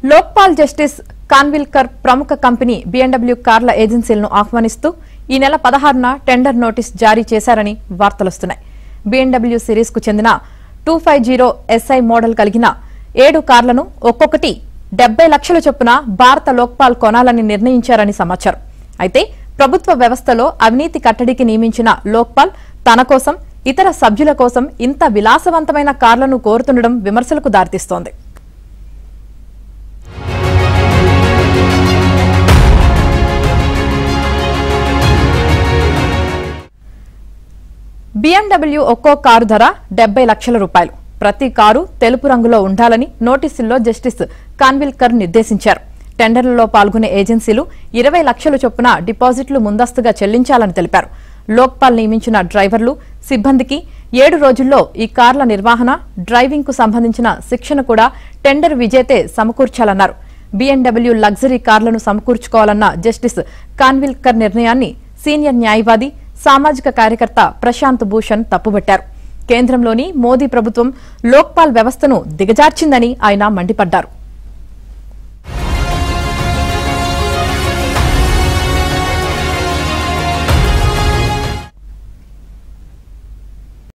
Lokpal justice Khanwilkar ప్రముఖ company BMW కార్ల ఏజెన్సీలను ఆహ్వానిస్తూ ఈ నెల 16న టెండర్ నోటీస్ జారీ చేశారని వార్తలొస్తున్నాయి. BMW సిరీస్ కు చెందిన 250 SI మోడల్ కలిగిన 7 కార్లను ఒక్కొక్కటి 70 లక్షల చొప్పున భారత లోక్పాల్ కొనాలని నిర్ణయించారని సమాచారం. అయితే ప్రభుత్వ వ్యవస్థలో అవినీతి కట్టడికి నియమించిన లోక్పాల్ తన కోసం, ఇతర సభ్యుల కోసం ఇంత విలాసవంతమైన కార్లను కోరుతుండడం విమర్శలకు దారితీస్తోంది. BMW ఒక్కో కారు ధర 70 లక్షల రూపాయలు. ప్రతి కారు తెలుపు రంగులో ఉండాలని నోటీసుల్లో జస్టిస్ కాన్విల్కర్ నిర్దేశించారు. టెండర్లలో పాల్గొనే ఏజెన్సీలు 20 లక్షల చొప్పున డిపాజిట్లు ముందస్తుగా చెల్లించాలని తెలిపారు. లోక్పాల్ నియమించిన డ్రైవర్లు, సిబ్బందికి 7 రోజుల్లో ఈ కార్ల నిర్వహణ, డ్రైవింగ్ కు సంబంధించిన శిక్షణ కూడా టెండర్ విజేతే సమకూర్చాలన్నారు. BMW లగ్జరీ కార్లను సమకూర్చుకోవాలన్న జస్టిస్ కాన్విల్కర్ నిర్ణయాన్ని సీనియర్ న్యాయవాది, సామాజిక కార్యకర్త ప్రశాంత్ భూషణ్ తప్పుబట్టారు. కేంద్రంలోని మోదీ ప్రభుత్వం లోక్పాల్ వ్యవస్థను దిగజార్చిందని ఆయన మండిపడ్డారు.